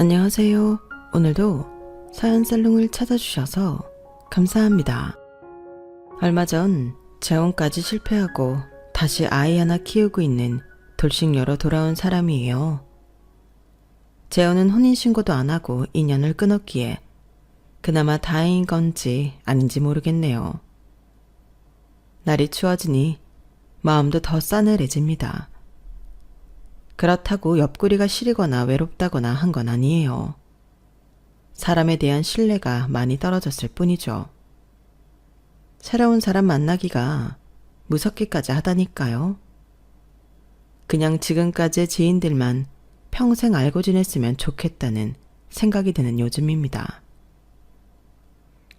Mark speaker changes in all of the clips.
Speaker 1: 안녕하세요. 오늘도 사연살롱을 찾아주셔서 감사합니다. 얼마 전 재혼까지 실패하고 다시 아이 하나 키우고 있는 돌싱녀로 돌아온 사람이에요. 재혼은 혼인신고도 안 하고 인연을 끊었기에 그나마 다행인 건지 아닌지 모르겠네요. 날이 추워지니 마음도 더 싸늘해집니다. 그렇다고 옆구리가 시리거나 외롭다거나 한 건 아니에요. 사람에 대한 신뢰가 많이 떨어졌을 뿐이죠. 새로운 사람 만나기가 무섭기까지 하다니까요. 그냥 지금까지의 지인들만 평생 알고 지냈으면 좋겠다는 생각이 드는 요즘입니다.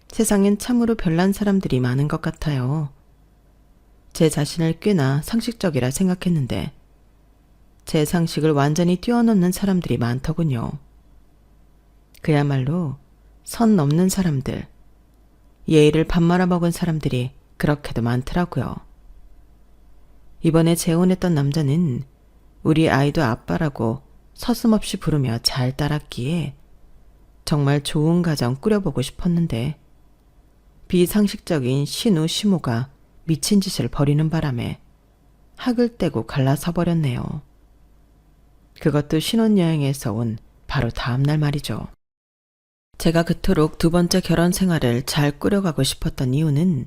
Speaker 1: 세상엔 참으로 별난 사람들이 많은 것 같아요. 제 자신을 꽤나 상식적이라 생각했는데 제 상식을 완전히 뛰어넘는 사람들이 많더군요. 그야말로 선 넘는 사람들, 예의를 밥 말아먹은 사람들이 그렇게도 많더라고요. 이번에 재혼했던 남자는 우리 아이도 아빠라고 서슴없이 부르며 잘 따랐기에 정말 좋은 가정 꾸려보고 싶었는데 비상식적인 신우 시모가 미친 짓을 벌이는 바람에 학을 떼고 갈라서 버렸네요. 그것도 신혼여행에서 온 바로 다음날 말이죠. 제가 그토록 두 번째 결혼 생활을 잘 꾸려가고 싶었던 이유는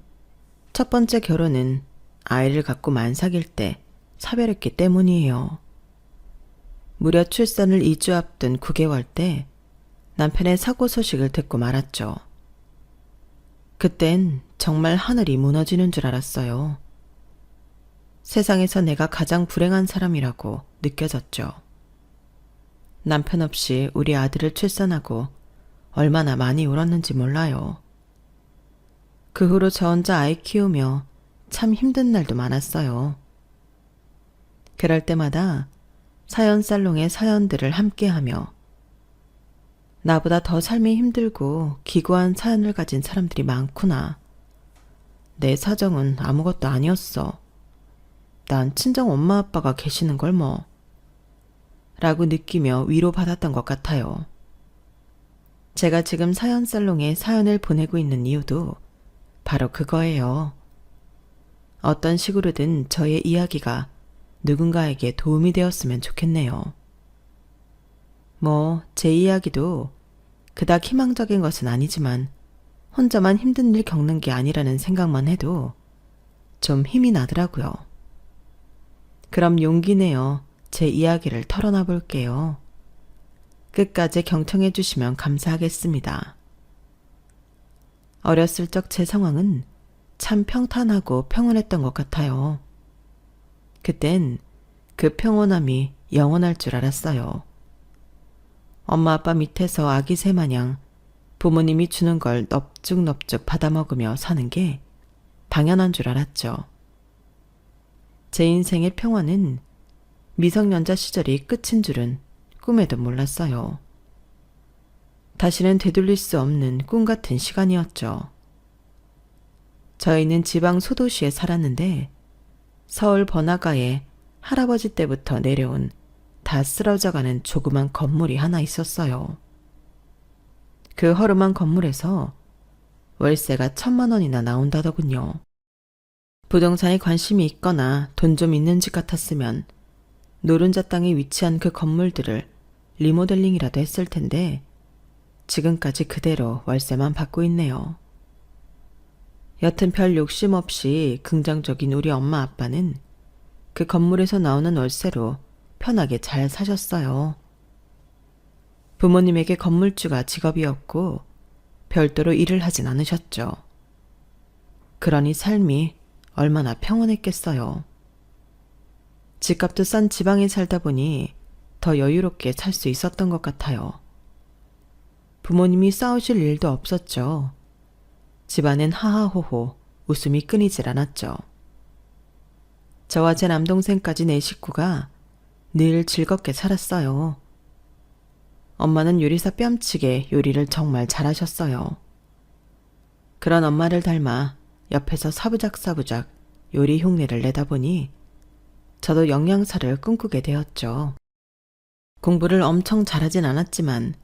Speaker 1: 첫 번째 결혼은 아이를 갖고 만삭일 때 사별했기 때문이에요. 무려 출산을 2주 앞둔 9개월 때 남편의 사고 소식을 듣고 말았죠. 그땐 정말 하늘이 무너지는 줄 알았어요. 세상에서 내가 가장 불행한 사람이라고 느껴졌죠. 남편 없이 우리 아들을 출산하고 얼마나 많이 울었는지 몰라요. 그 후로 저 혼자 아이 키우며 참 힘든 날도 많았어요. 그럴 때마다 사연살롱의 사연들을 함께하며 나보다 더 삶이 힘들고 기구한 사연을 가진 사람들이 많구나. 내 사정은 아무것도 아니었어. 난 친정 엄마 아빠가 계시는 걸 뭐. 라고 느끼며 위로받았던 것 같아요. 제가 지금 사연살롱에 사연을 보내고 있는 이유도 바로 그거예요. 어떤 식으로든 저의 이야기가 누군가에게 도움이 되었으면 좋겠네요. 제 이야기도 그닥 희망적인 것은 아니지만 혼자만 힘든 일 겪는 게 아니라는 생각만 해도 좀 힘이 나더라고요. 그럼 용기 내어 제 이야기를 털어놔 볼게요. 끝까지 경청해 주시면 감사하겠습니다. 어렸을 적 제 상황은 참 평탄하고 평온했던 것 같아요. 그땐 그 평온함이 영원할 줄 알았어요. 엄마 아빠 밑에서 아기 새 마냥 부모님이 주는 걸 넙죽넙죽 받아먹으며 사는 게 당연한 줄 알았죠. 제 인생의 평화는 미성년자 시절이 끝인 줄은 꿈에도 몰랐어요. 다시는 되돌릴 수 없는 꿈 같은 시간이었죠. 저희는 지방 소도시에 살았는데 서울 번화가에 할아버지 때부터 내려온 다 쓰러져가는 조그만 건물이 하나 있었어요. 그 허름한 건물에서 월세가 1,000만 원이나 나온다더군요. 부동산에 관심이 있거나 돈 좀 있는 집 같았으면 노른자 땅에 위치한 그 건물들을 리모델링이라도 했을 텐데 지금까지 그대로 월세만 받고 있네요. 여튼 별 욕심 없이 긍정적인 우리 엄마 아빠는 그 건물에서 나오는 월세로 편하게 잘 사셨어요. 부모님에게 건물주가 직업이었고 별도로 일을 하진 않으셨죠. 그러니 삶이 얼마나 평온했겠어요. 집값도 싼 지방에 살다 보니 더 여유롭게 살 수 있었던 것 같아요. 부모님이 싸우실 일도 없었죠. 집안엔 하하호호 웃음이 끊이질 않았죠. 저와 제 남동생까지 네 식구가 늘 즐겁게 살았어요. 엄마는 요리사 뺨치게 요리를 정말 잘하셨어요. 그런 엄마를 닮아 옆에서 사부작사부작 요리 흉내를 내다 보니 저도 영양사를 꿈꾸게 되었죠. 공부를 엄청 잘하진 않았지만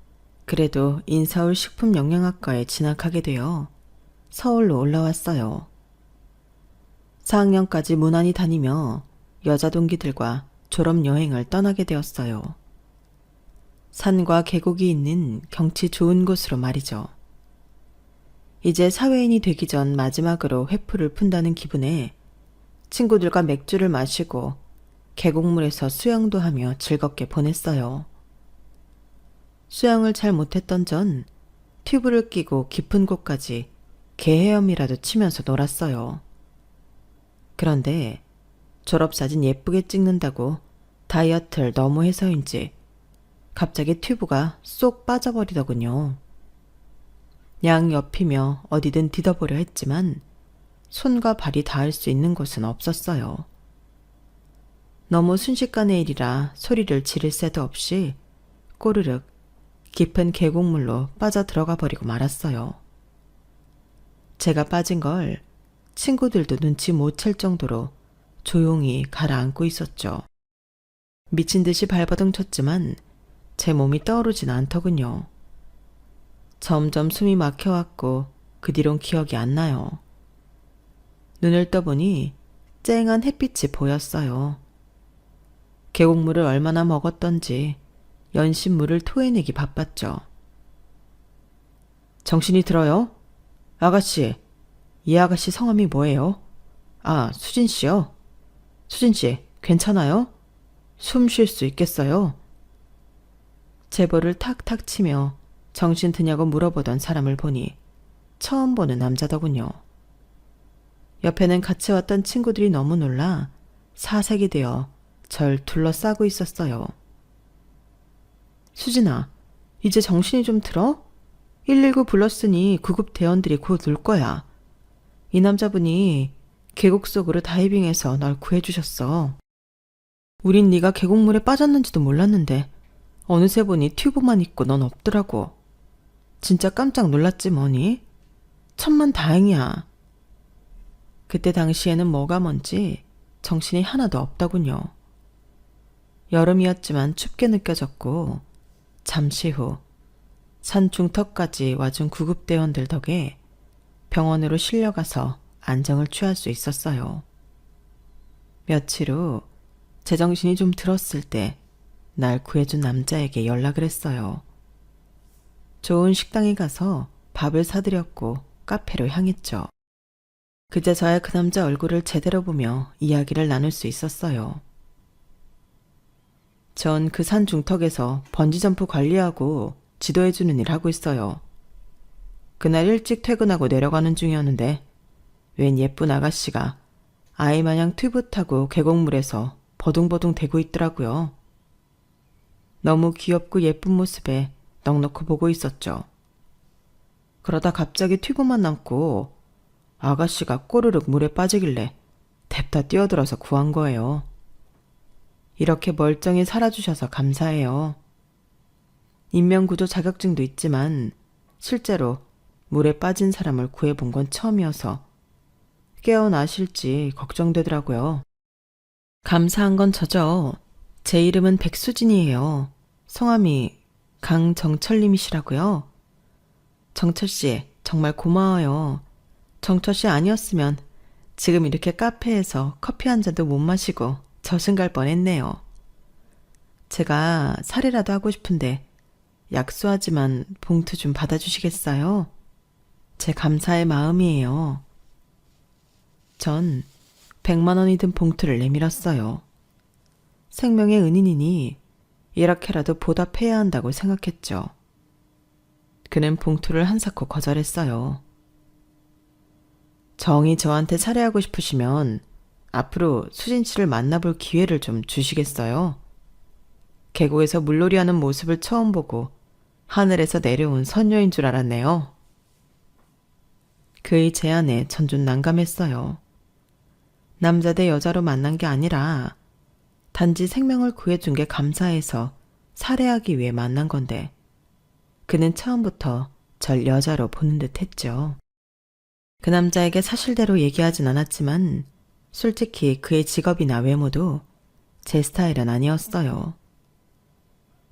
Speaker 1: 그래도 인서울 식품영양학과에 진학하게 되어 서울로 올라왔어요. 4학년까지 무난히 다니며 여자 동기들과 졸업여행을 떠나게 되었어요. 산과 계곡이 있는 경치 좋은 곳으로 말이죠. 이제 사회인이 되기 전 마지막으로 회풀을 푼다는 기분에 친구들과 맥주를 마시고 계곡물에서 수영도 하며 즐겁게 보냈어요. 수영을 잘 못했던 전 튜브를 끼고 깊은 곳까지 개 헤엄이라도 치면서 놀았어요. 그런데 졸업사진 예쁘게 찍는다고 다이어트를 너무 해서인지 갑자기 튜브가 쏙 빠져버리더군요. 양옆이며 어디든 디뎌보려 했지만 손과 발이 닿을 수 있는 곳은 없었어요. 너무 순식간의 일이라 소리를 지를 새도 없이 꼬르륵 깊은 계곡물로 빠져 들어가 버리고 말았어요. 제가 빠진 걸 친구들도 눈치 못 챌 정도로 조용히 가라앉고 있었죠. 미친 듯이 발버둥 쳤지만 제 몸이 떠오르진 않더군요. 점점 숨이 막혀왔고 그 뒤론 기억이 안 나요. 눈을 떠보니 쨍한 햇빛이 보였어요. 계곡물을 얼마나 먹었던지 연신물을 토해내기 바빴죠. 정신이 들어요? 아가씨, 이 아가씨 성함이 뭐예요? 아, 수진 씨요? 수진 씨, 괜찮아요? 숨 쉴 수 있겠어요? 제보를 탁탁 치며 정신 드냐고 물어보던 사람을 보니 처음 보는 남자더군요. 옆에는 같이 왔던 친구들이 너무 놀라 사색이 되어 절 둘러싸고 있었어요. 수진아, 이제 정신이 좀 들어? 119 불렀으니 구급 대원들이 곧 올 거야. 이 남자분이 계곡 속으로 다이빙해서 널 구해주셨어. 우린 네가 계곡물에 빠졌는지도 몰랐는데 어느새 보니 튜브만 있고 넌 없더라고. 진짜 깜짝 놀랐지 뭐니? 천만 다행이야. 그때 당시에는 뭐가 뭔지 정신이 하나도 없더군요. 여름이었지만 춥게 느껴졌고 잠시 후 산 중턱까지 와준 구급대원들 덕에 병원으로 실려가서 안정을 취할 수 있었어요. 며칠 후 제정신이 좀 들었을 때 날 구해준 남자에게 연락을 했어요. 좋은 식당에 가서 밥을 사드렸고 카페로 향했죠. 그제서야 그 남자 얼굴을 제대로 보며 이야기를 나눌 수 있었어요. 전 그 산 중턱에서 번지점프 관리하고 지도해주는 일 하고 있어요. 그날 일찍 퇴근하고 내려가는 중이었는데 웬 예쁜 아가씨가 아이 마냥 튜브 타고 계곡물에서 버둥버둥 대고 있더라고요. 너무 귀엽고 예쁜 모습에 넋놓고 보고 있었죠. 그러다 갑자기 튜브만 남고 아가씨가 꼬르륵 물에 빠지길래 뎁다 뛰어들어서 구한 거예요. 이렇게 멀쩡히 살아주셔서 감사해요. 인명구조 자격증도 있지만 실제로 물에 빠진 사람을 구해본 건 처음이어서 깨어나실지 걱정되더라고요. 감사한 건 저죠. 제 이름은 백수진이에요. 성함이 강정철님이시라고요. 정철씨, 정말 고마워요. 정철씨 아니었으면 지금 이렇게 카페에서 커피 한 잔도 못 마시고 저승 갈 뻔했네요. 제가 사례라도 하고 싶은데 약소하지만 봉투 좀 받아주시겠어요? 제 감사의 마음이에요. 전 100만 원이 든 봉투를 내밀었어요. 생명의 은인이니 이렇게라도 보답해야 한다고 생각했죠. 그는 봉투를 한사코 거절했어요. 정이 저한테 살해하고 싶으시면 앞으로 수진 씨를 만나볼 기회를 좀 주시겠어요? 계곡에서 물놀이하는 모습을 처음 보고 하늘에서 내려온 선녀인 줄 알았네요. 그의 제안에 전 좀 난감했어요. 남자 대 여자로 만난 게 아니라 단지 생명을 구해준 게 감사해서 살해하기 위해 만난 건데 그는 처음부터 절 여자로 보는 듯 했죠. 그 남자에게 사실대로 얘기하진 않았지만 솔직히 그의 직업이나 외모도 제 스타일은 아니었어요.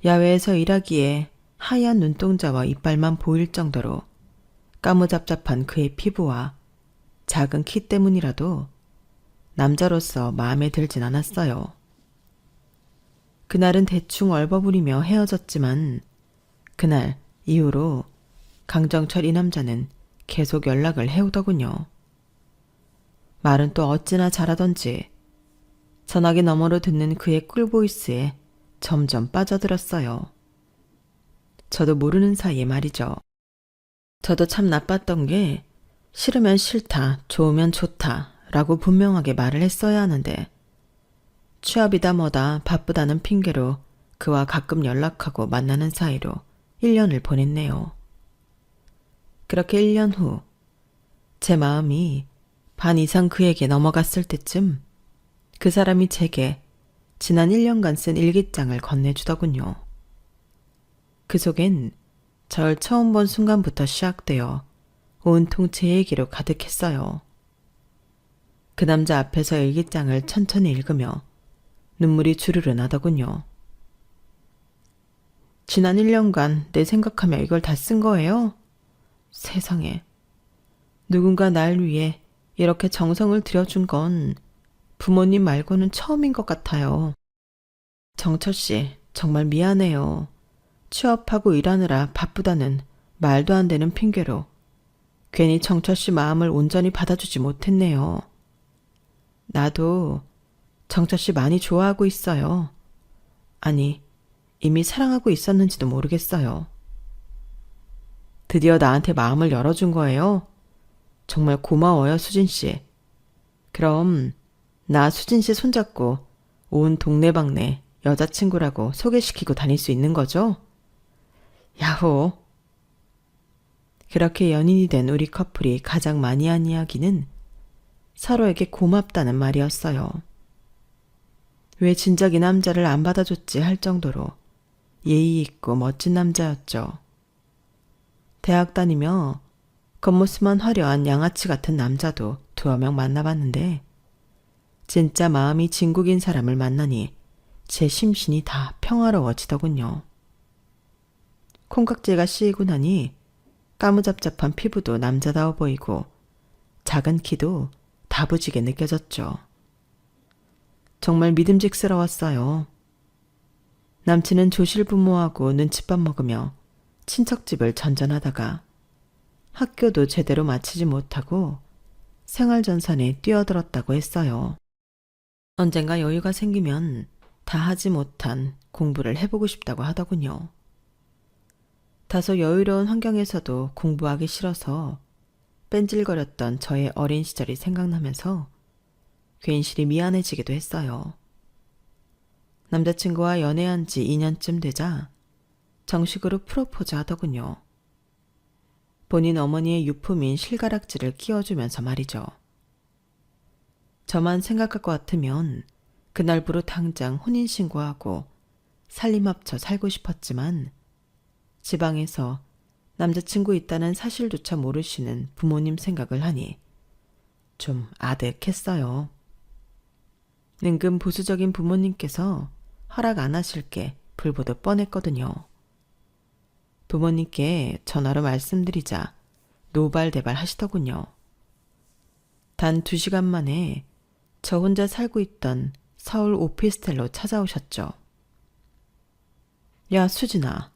Speaker 1: 야외에서 일하기에 하얀 눈동자와 이빨만 보일 정도로 까무잡잡한 그의 피부와 작은 키 때문이라도 남자로서 마음에 들진 않았어요. 그날은 대충 얼버무리며 헤어졌지만 그날 이후로 강정철 이 남자는 계속 연락을 해오더군요. 말은 또 어찌나 잘하던지 전화기 너머로 듣는 그의 꿀보이스에 점점 빠져들었어요. 저도 모르는 사이에 말이죠. 저도 참 나빴던 게 싫으면 싫다, 좋으면 좋다 라고 분명하게 말을 했어야 하는데 취업이다 뭐다 바쁘다는 핑계로 그와 가끔 연락하고 만나는 사이로 1년을 보냈네요. 그렇게 1년 후 제 마음이 반 이상 그에게 넘어갔을 때쯤 그 사람이 제게 지난 1년간 쓴 일기장을 건네주더군요. 그 속엔 절 처음 본 순간부터 시작되어 온통 제 얘기로 가득했어요. 그 남자 앞에서 일기장을 천천히 읽으며 눈물이 주르르 나더군요. 지난 1년간 내 생각하며 이걸 다 쓴 거예요? 세상에. 누군가 날 위해 이렇게 정성을 들여준 건 부모님 말고는 처음인 것 같아요. 정철 씨, 정말 미안해요. 취업하고 일하느라 바쁘다는 말도 안 되는 핑계로 괜히 정철 씨 마음을 온전히 받아주지 못했네요. 나도 정철 씨 많이 좋아하고 있어요. 아니, 이미 사랑하고 있었는지도 모르겠어요. 드디어 나한테 마음을 열어준 거예요? 정말 고마워요, 수진 씨. 그럼 나 수진 씨 손잡고 온 동네방네 여자친구라고 소개시키고 다닐 수 있는 거죠? 야호! 그렇게 연인이 된 우리 커플이 가장 많이 한 이야기는 서로에게 고맙다는 말이었어요. 왜 진작 이 남자를 안 받아줬지 할 정도로 예의 있고 멋진 남자였죠. 대학 다니며 겉모습만 화려한 양아치 같은 남자도 두어 명 만나봤는데 진짜 마음이 진국인 사람을 만나니 제 심신이 다 평화로워지더군요. 콩깍지가 씌이고 나니 까무잡잡한 피부도 남자다워 보이고 작은 키도 다부지게 느껴졌죠. 정말 믿음직스러웠어요. 남친은 조실부모하고 눈칫밥 먹으며 친척집을 전전하다가 학교도 제대로 마치지 못하고 생활전선에 뛰어들었다고 했어요. 언젠가 여유가 생기면 다 하지 못한 공부를 해보고 싶다고 하더군요. 다소 여유로운 환경에서도 공부하기 싫어서 뺀질거렸던 저의 어린 시절이 생각나면서 괜시리 미안해지기도 했어요. 남자친구와 연애한 지 2년쯤 되자 정식으로 프로포즈 하더군요. 본인 어머니의 유품인 실가락지를 끼워주면서 말이죠. 저만 생각할 것 같으면 그날부로 당장 혼인신고하고 살림 합쳐 살고 싶었지만 지방에서 남자친구 있다는 사실조차 모르시는 부모님 생각을 하니 좀 아득했어요. 은근 보수적인 부모님께서 허락 안 하실 게 불보듯 뻔했거든요. 부모님께 전화로 말씀드리자 노발대발 하시더군요. 단 2시간 만에 저 혼자 살고 있던 서울 오피스텔로 찾아오셨죠. 야, 수진아.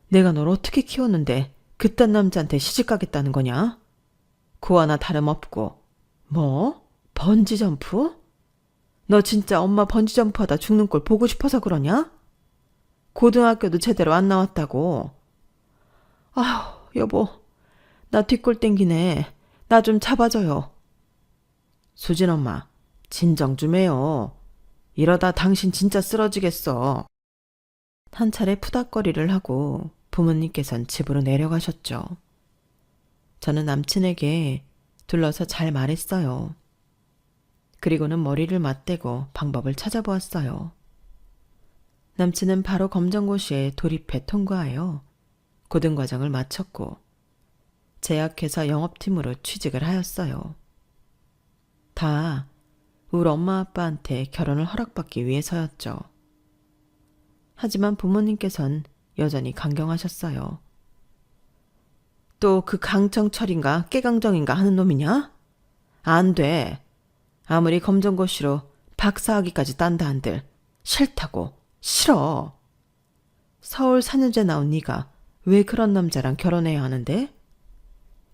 Speaker 1: 내가 널 어떻게 키웠는데 그딴 남자한테 시집가겠다는 거냐? 그와 나 다름없고. 뭐? 번지점프? 너 진짜 엄마 번지점프하다 죽는 꼴 보고 싶어서 그러냐? 고등학교도 제대로 안 나왔다고. 아휴, 여보. 나 뒷골 땡기네. 나 좀 잡아줘요. 수진 엄마, 진정 좀 해요. 이러다 당신 진짜 쓰러지겠어. 한 차례 푸닥거리를 하고 부모님께선 집으로 내려가셨죠. 저는 남친에게 둘러서 잘 말했어요. 그리고는 머리를 맞대고 방법을 찾아보았어요. 남친은 바로 검정고시에 돌입해 통과하여 고등과정을 마쳤고 제약회사 영업팀으로 취직을 하였어요. 다 우리 엄마 아빠한테 결혼을 허락받기 위해서였죠. 하지만 부모님께선 여전히 강경하셨어요. 또 그 강정철인가 깨강정인가 하는 놈이냐? 안 돼. 아무리 검정고시로 박사학위까지 딴다 한들 싫다고. 싫어. 서울 4년제 나온 네가 왜 그런 남자랑 결혼해야 하는데?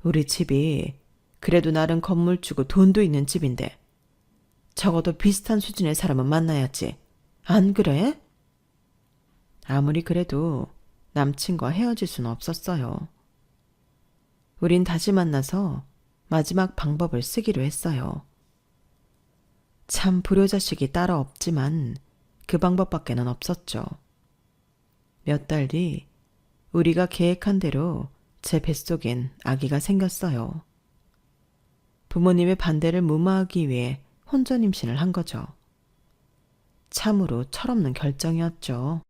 Speaker 1: 우리 집이 그래도 나름 건물주고 돈도 있는 집인데 적어도 비슷한 수준의 사람은 만나야지. 안 그래? 아무리 그래도 남친과 헤어질 수는 없었어요. 우린 다시 만나서 마지막 방법을 쓰기로 했어요. 참 불효자식이 따로 없지만 그 방법밖에는 없었죠. 몇 달 뒤 우리가 계획한 대로 제 뱃속엔 아기가 생겼어요. 부모님의 반대를 무마하기 위해 혼전 임신을 한 거죠. 참으로 철없는 결정이었죠.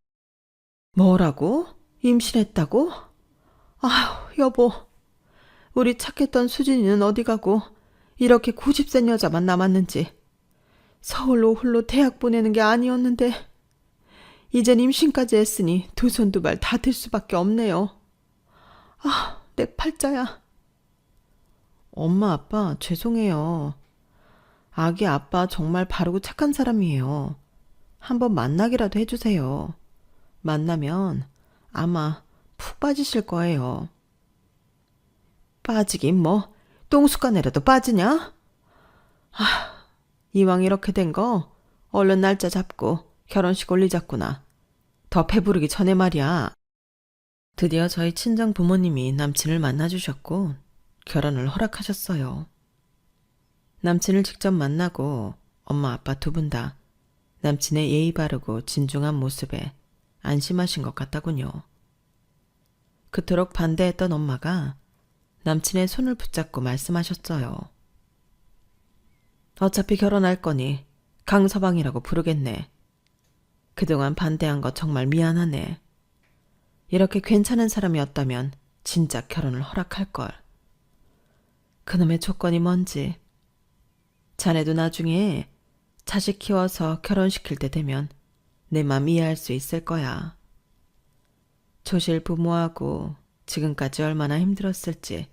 Speaker 1: 뭐라고? 임신했다고? 아휴, 여보. 우리 착했던 수진이는 어디 가고 이렇게 고집센 여자만 남았는지. 서울로 홀로 대학 보내는 게 아니었는데 이젠 임신까지 했으니 두 손 두 발 다 들 수밖에 없네요. 아, 내 팔자야. 엄마, 아빠, 죄송해요. 아기 아빠 정말 바르고 착한 사람이에요. 한번 만나기라도 해주세요. 만나면 아마 푹 빠지실 거예요. 빠지긴 뭐, 똥숟가내라도 빠지냐? 아, 이왕 이렇게 된 거 얼른 날짜 잡고 결혼식 올리자꾸나. 더 배부르기 전에 말이야. 드디어 저희 친정 부모님이 남친을 만나주셨고 결혼을 허락하셨어요. 남친을 직접 만나고 엄마 아빠 두 분 다 남친의 예의 바르고 진중한 모습에 안심하신 것 같다군요. 그토록 반대했던 엄마가 남친의 손을 붙잡고 말씀하셨어요. 어차피 결혼할 거니 강서방이라고 부르겠네. 그동안 반대한 거 정말 미안하네. 이렇게 괜찮은 사람이었다면 진짜 결혼을 허락할걸. 그놈의 조건이 뭔지. 자네도 나중에 자식 키워서 결혼시킬 때 되면 내 맘 이해할 수 있을 거야. 조실 부모하고 지금까지 얼마나 힘들었을지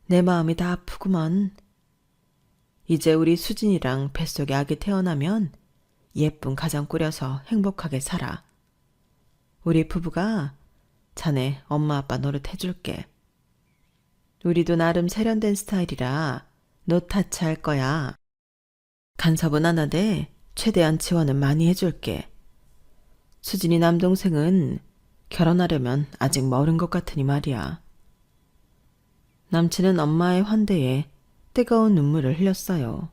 Speaker 1: 내 마음이 다 아프구먼. 이제 우리 수진이랑 뱃속에 아기 태어나면 예쁜 가정 꾸려서 행복하게 살아. 우리 부부가 자네 엄마 아빠 노릇 해줄게. 우리도 나름 세련된 스타일이라 노타치 할 거야. 간섭은 안 하되 최대한 지원은 많이 해줄게. 수진이 남동생은 결혼하려면 아직 멀은 것 같으니 말이야. 남친은 엄마의 환대에 뜨거운 눈물을 흘렸어요.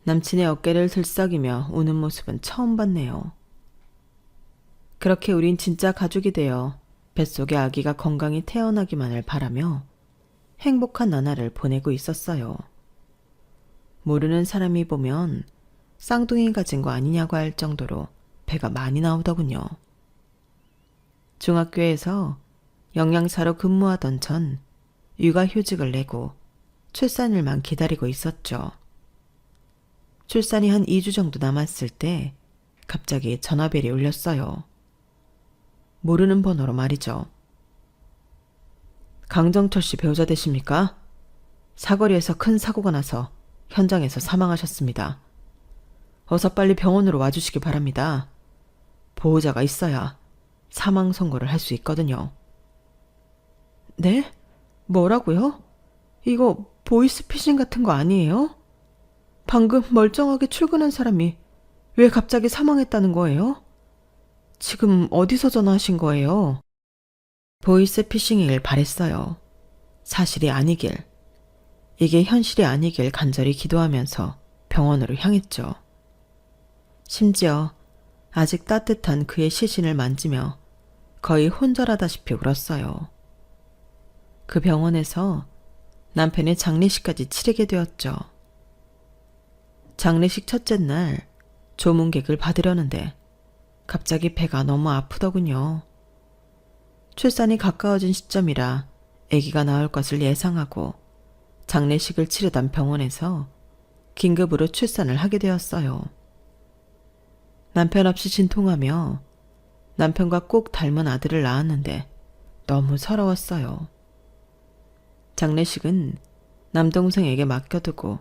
Speaker 1: 남친의 어깨를 들썩이며 우는 모습은 처음 봤네요. 그렇게 우린 진짜 가족이 되어 뱃속의 아기가 건강히 태어나기만을 바라며 행복한 나날을 보내고 있었어요. 모르는 사람이 보면 쌍둥이 가진 거 아니냐고 할 정도로 배가 많이 나오더군요. 중학교에서 영양사로 근무하던 전 육아휴직을 내고 출산일만 기다리고 있었죠. 출산이 한 2주 정도 남았을 때 갑자기 전화벨이 울렸어요. 모르는 번호로 말이죠. 강정철 씨 배우자 되십니까? 사거리에서 큰 사고가 나서 현장에서 사망하셨습니다. 어서 빨리 병원으로 와주시기 바랍니다. 보호자가 있어야 사망 선고를 할 수 있거든요. 네? 뭐라고요? 이거 보이스피싱 같은 거 아니에요? 방금 멀쩡하게 출근한 사람이 왜 갑자기 사망했다는 거예요? 지금 어디서 전화하신 거예요? 보이스피싱이길 바랬어요. 사실이 아니길. 이게 현실이 아니길 간절히 기도하면서 병원으로 향했죠. 심지어 아직 따뜻한 그의 시신을 만지며 거의 혼절하다시피 울었어요. 그 병원에서 남편의 장례식까지 치르게 되었죠. 장례식 첫째 날 조문객을 받으려는데 갑자기 배가 너무 아프더군요. 출산이 가까워진 시점이라 아기가 나올 것을 예상하고 장례식을 치르던 병원에서 긴급으로 출산을 하게 되었어요. 남편 없이 진통하며 남편과 꼭 닮은 아들을 낳았는데 너무 서러웠어요. 장례식은 남동생에게 맡겨두고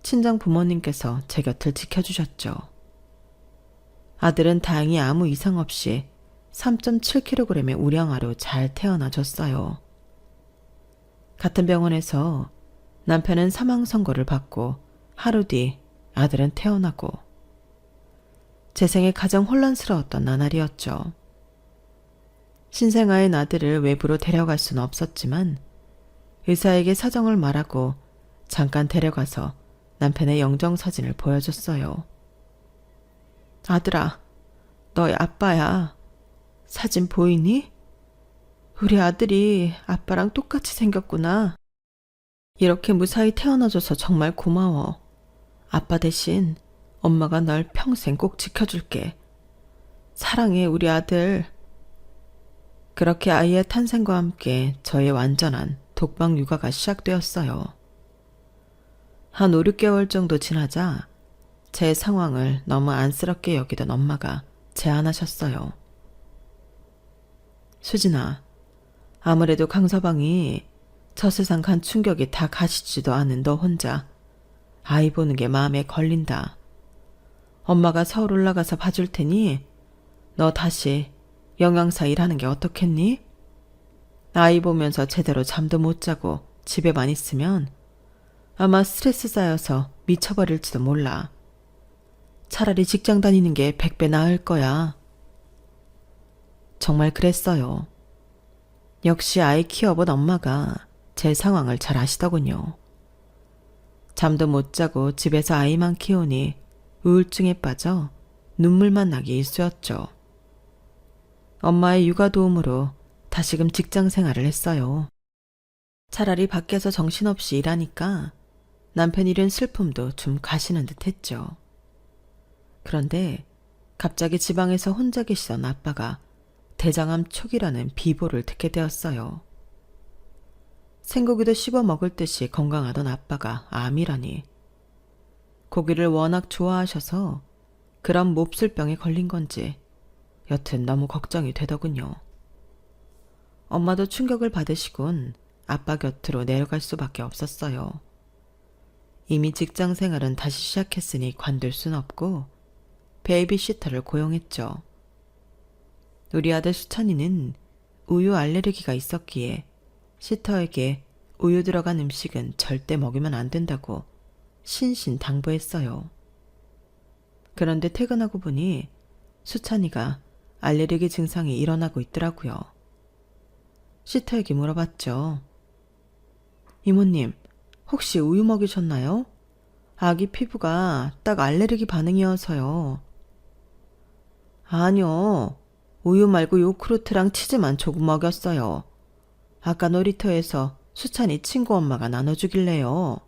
Speaker 1: 친정 부모님께서 제 곁을 지켜주셨죠. 아들은 다행히 아무 이상 없이 3.7kg의 우량아로 잘 태어나줬어요. 같은 병원에서 남편은 사망 선고를 받고 하루 뒤 아들은 태어나고 제 생에 가장 혼란스러웠던 나날이었죠. 신생아인 아들을 외부로 데려갈 수는 없었지만 의사에게 사정을 말하고 잠깐 데려가서 남편의 영정사진을 보여줬어요. 아들아, 너의 아빠야. 사진 보이니? 우리 아들이 아빠랑 똑같이 생겼구나. 이렇게 무사히 태어나줘서 정말 고마워. 아빠 대신 엄마가 널 평생 꼭 지켜줄게. 사랑해, 우리 아들. 그렇게 아이의 탄생과 함께 저의 완전한 독방 육아가 시작되었어요. 한 5, 6개월 정도 지나자 제 상황을 너무 안쓰럽게 여기던 엄마가 제안하셨어요. 수진아, 아무래도 강서방이 저 세상 간 충격이 다 가시지도 않은 너 혼자 아이 보는 게 마음에 걸린다. 엄마가 서울 올라가서 봐줄 테니 너 다시 영양사 일하는 게 어떻겠니? 아이 보면서 제대로 잠도 못 자고 집에만 있으면 아마 스트레스 쌓여서 미쳐버릴지도 몰라. 차라리 직장 다니는 게 100배 나을 거야. 정말 그랬어요. 역시 아이 키워본 엄마가 제 상황을 잘 아시더군요. 잠도 못 자고 집에서 아이만 키우니 우울증에 빠져 눈물만 나기 일쑤였죠. 엄마의 육아 도움으로 다시금 직장 생활을 했어요. 차라리 밖에서 정신없이 일하니까 남편 잃은 슬픔도 좀 가시는 듯 했죠. 그런데 갑자기 지방에서 혼자 계시던 아빠가 대장암 초기라는 비보를 듣게 되었어요. 생고기도 씹어 먹을 듯이 건강하던 아빠가 암이라니. 고기를 워낙 좋아하셔서 그런 몹쓸병에 걸린 건지 여튼 너무 걱정이 되더군요. 엄마도 충격을 받으시곤 아빠 곁으로 내려갈 수밖에 없었어요. 이미 직장 생활은 다시 시작했으니 관둘 순 없고 베이비시터를 고용했죠. 우리 아들 수찬이는 우유 알레르기가 있었기에 시터에게 우유 들어간 음식은 절대 먹이면 안 된다고 신신당부했어요. 그런데 퇴근하고 보니 수찬이가 알레르기 증상이 일어나고 있더라고요. 시터에게 물어봤죠. 이모님, 혹시 우유 먹이셨나요? 아기 피부가 딱 알레르기 반응이어서요. 아니요. 우유 말고 요크루트랑 치즈만 조금 먹였어요. 아까 놀이터에서 수찬이 친구 엄마가 나눠주길래요.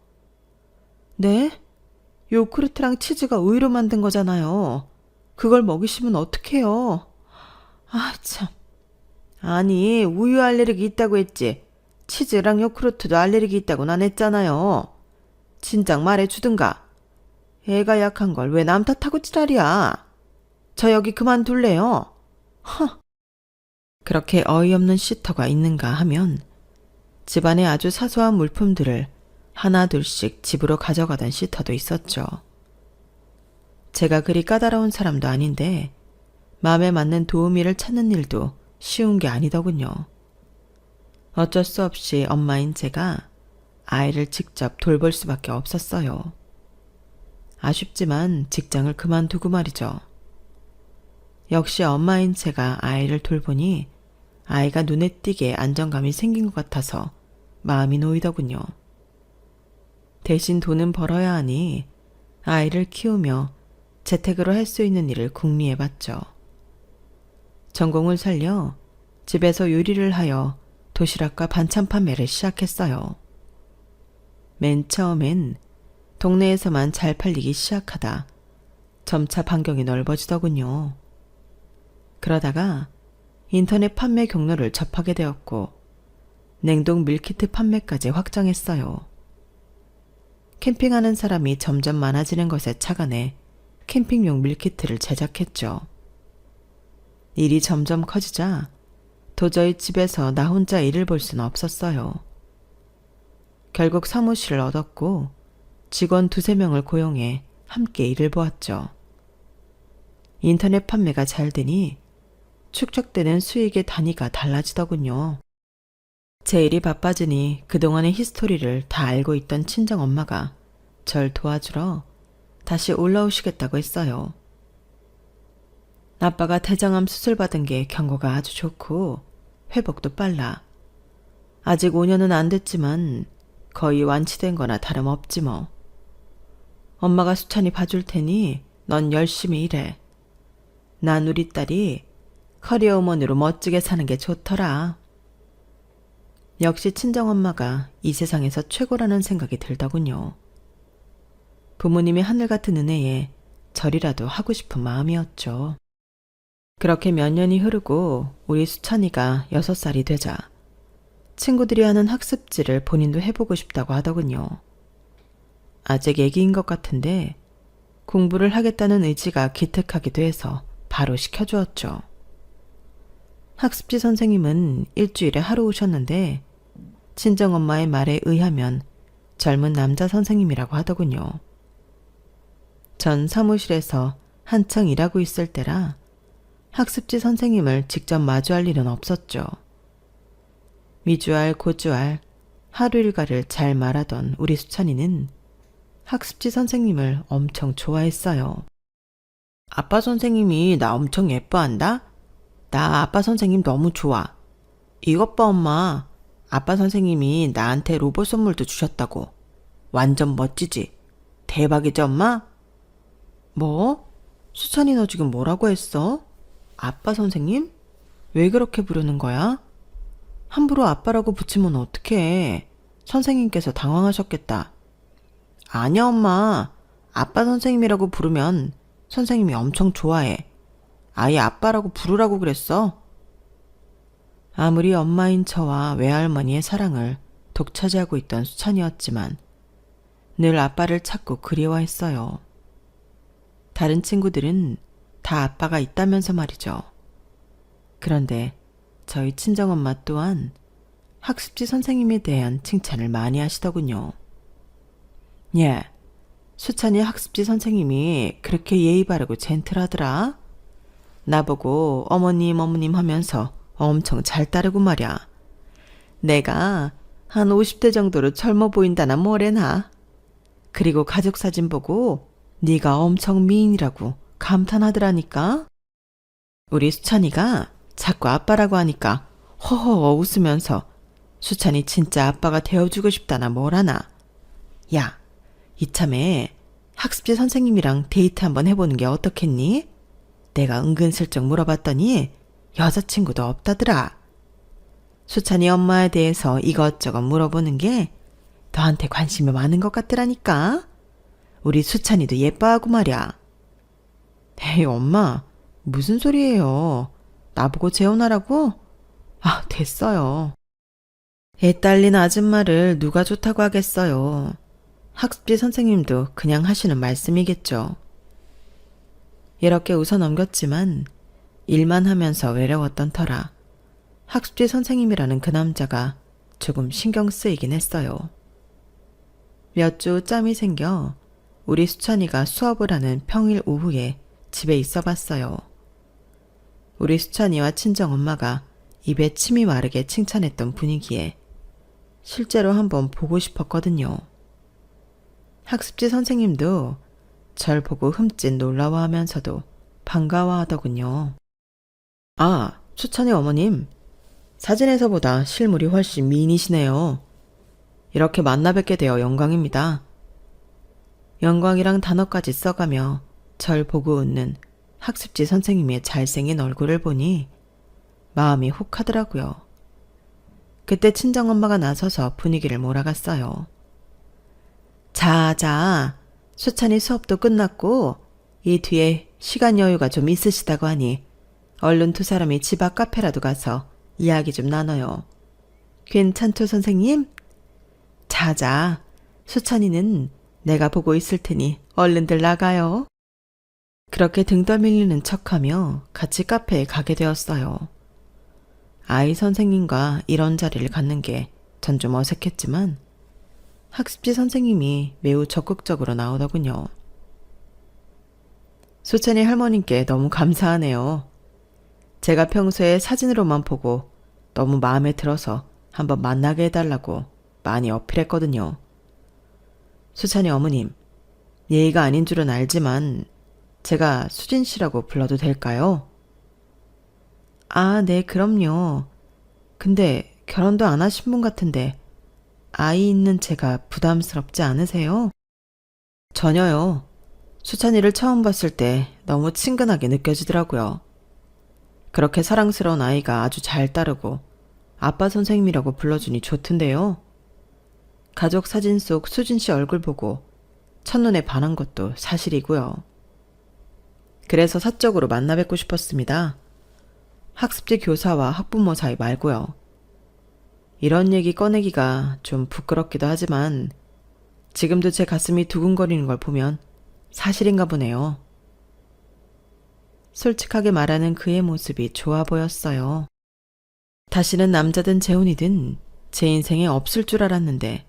Speaker 1: 네? 요크루트랑 치즈가 우유로 만든 거잖아요. 그걸 먹이시면 어떡해요? 아, 참. 아니, 우유 알레르기 있다고 했지. 치즈랑 요크루트도 알레르기 있다고는 안 했잖아요. 진작 말해주든가. 애가 약한 걸 왜 남 탓하고 지랄이야. 저 여기 그만둘래요. 허. 그렇게 어이없는 시터가 있는가 하면 집안의 아주 사소한 물품들을 하나 둘씩 집으로 가져가던 시터도 있었죠. 제가 그리 까다로운 사람도 아닌데 마음에 맞는 도우미를 찾는 일도 쉬운 게 아니더군요. 어쩔 수 없이 엄마인 제가 아이를 직접 돌볼 수밖에 없었어요. 아쉽지만 직장을 그만두고 말이죠. 역시 엄마인 제가 아이를 돌보니 아이가 눈에 띄게 안정감이 생긴 것 같아서 마음이 놓이더군요. 대신 돈은 벌어야 하니 아이를 키우며 재택으로 할 수 있는 일을 궁리해봤죠. 전공을 살려 집에서 요리를 하여 도시락과 반찬 판매를 시작했어요. 맨 처음엔 동네에서만 잘 팔리기 시작하다 점차 반경이 넓어지더군요. 그러다가 인터넷 판매 경로를 접하게 되었고 냉동 밀키트 판매까지 확장했어요. 캠핑하는 사람이 점점 많아지는 것에 착안해 캠핑용 밀키트를 제작했죠. 일이 점점 커지자 도저히 집에서 나 혼자 일을 볼 수는 없었어요. 결국 사무실을 얻었고 직원 2~3명을 고용해 함께 일을 보았죠. 인터넷 판매가 잘 되니 축적되는 수익의 단위가 달라지더군요. 제 일이 바빠지니 그동안의 히스토리를 다 알고 있던 친정엄마가 절 도와주러 다시 올라오시겠다고 했어요. 아빠가 대장암 수술 받은 게 경과가 아주 좋고 회복도 빨라. 아직 5년은 안 됐지만 거의 완치된 거나 다름없지 뭐. 엄마가 수찬이 봐줄 테니 넌 열심히 일해. 난 우리 딸이 커리어우먼으로 멋지게 사는 게 좋더라. 역시 친정엄마가 이 세상에서 최고라는 생각이 들더군요. 부모님의 하늘같은 은혜에 절이라도 하고 싶은 마음이었죠. 그렇게 몇 년이 흐르고 우리 수찬이가 6살이 되자 친구들이 하는 학습지를 본인도 해보고 싶다고 하더군요. 아직 애기인 것 같은데 공부를 하겠다는 의지가 기특하기도 해서 바로 시켜주었죠. 학습지 선생님은 일주일에 하루 오셨는데 친정엄마의 말에 의하면 젊은 남자 선생님이라고 하더군요. 전 사무실에서 한창 일하고 있을 때라 학습지 선생님을 직접 마주할 일은 없었죠. 미주알 고주알 하루 일과를 잘 말하던 우리 수찬이는 학습지 선생님을 엄청 좋아했어요. 아빠 선생님이 나 엄청 예뻐한다? 나 아빠 선생님 너무 좋아. 이것 봐 엄마. 아빠 선생님이 나한테 로봇 선물도 주셨다고. 완전 멋지지? 대박이지 엄마? 뭐? 수찬이 너 지금 뭐라고 했어? 아빠 선생님? 왜 그렇게 부르는 거야? 함부로 아빠라고 붙이면 어떡해. 선생님께서 당황하셨겠다. 아니야 엄마. 아빠 선생님이라고 부르면 선생님이 엄청 좋아해. 아예 아빠라고 부르라고 그랬어. 아무리 엄마인 저와 외할머니의 사랑을 독차지하고 있던 수찬이었지만 늘 아빠를 찾고 그리워했어요. 다른 친구들은 다 아빠가 있다면서 말이죠. 그런데 저희 친정엄마 또한 학습지 선생님에 대한 칭찬을 많이 하시더군요. 예, 수찬이 학습지 선생님이 그렇게 예의 바르고 젠틀하더라. 나보고 어머님 어머님 하면서 엄청 잘 따르고 말이야. 내가 한 50대 정도로 젊어 보인다나 뭐래나. 그리고 가족 사진 보고 네가 엄청 미인이라고 감탄하더라니까. 우리 수찬이가 자꾸 아빠라고 하니까 허허 웃으면서 수찬이 진짜 아빠가 되어주고 싶다나 뭐라나. 야, 이참에 학습지 선생님이랑 데이트 한번 해보는 게 어떻겠니? 내가 은근슬쩍 물어봤더니 여자친구도 없다더라. 수찬이 엄마에 대해서 이것저것 물어보는 게 너한테 관심이 많은 것 같더라니까. 우리 수찬이도 예뻐하고 말이야. 에이 엄마, 무슨 소리예요. 나보고 재혼하라고? 아, 됐어요. 애 딸린 아줌마를 누가 좋다고 하겠어요. 학습지 선생님도 그냥 하시는 말씀이겠죠. 이렇게 웃어 넘겼지만 일만 하면서 외로웠던 터라 학습지 선생님이라는 그 남자가 조금 신경 쓰이긴 했어요. 몇 주 짬이 생겨 우리 수찬이가 수업을 하는 평일 오후에 집에 있어 봤어요. 우리 수찬이와 친정엄마가 입에 침이 마르게 칭찬했던 분위기에 실제로 한번 보고 싶었거든요. 학습지 선생님도 절 보고 흠칫 놀라워하면서도 반가워하더군요. 아, 수찬이 어머님. 사진에서보다 실물이 훨씬 미인이시네요. 이렇게 만나 뵙게 되어 영광입니다. 영광이랑 단어까지 써가며 절 보고 웃는 학습지 선생님의 잘생긴 얼굴을 보니 마음이 훅 하더라고요. 그때 친정엄마가 나서서 분위기를 몰아갔어요. 자, 수찬이 수업도 끝났고 이 뒤에 시간 여유가 좀 있으시다고 하니 얼른 2사람이 집 앞 카페라도 가서 이야기 좀 나눠요. 괜찮죠 선생님? 자자, 수찬이는 내가 보고 있을 테니 얼른들 나가요. 그렇게 등 떠밀리는 척하며 같이 카페에 가게 되었어요. 아이 선생님과 이런 자리를 갖는 게 전 좀 어색했지만 학습지 선생님이 매우 적극적으로 나오더군요. 수찬이 할머님께 너무 감사하네요. 제가 평소에 사진으로만 보고 너무 마음에 들어서 한번 만나게 해달라고 많이 어필했거든요. 수찬이 어머님, 예의가 아닌 줄은 알지만 제가 수진 씨라고 불러도 될까요? 아, 네, 그럼요. 근데 결혼도 안 하신 분 같은데 아이 있는 제가 부담스럽지 않으세요? 전혀요. 수찬이를 처음 봤을 때 너무 친근하게 느껴지더라고요. 그렇게 사랑스러운 아이가 아주 잘 따르고 아빠 선생님이라고 불러주니 좋던데요. 가족 사진 속 수진 씨 얼굴 보고 첫눈에 반한 것도 사실이고요. 그래서 사적으로 만나 뵙고 싶었습니다. 학습지 교사와 학부모 사이 말고요. 이런 얘기 꺼내기가 좀 부끄럽기도 하지만 지금도 제 가슴이 두근거리는 걸 보면 사실인가 보네요. 솔직하게 말하는 그의 모습이 좋아 보였어요. 다시는 남자든 재혼이든 제 인생에 없을 줄 알았는데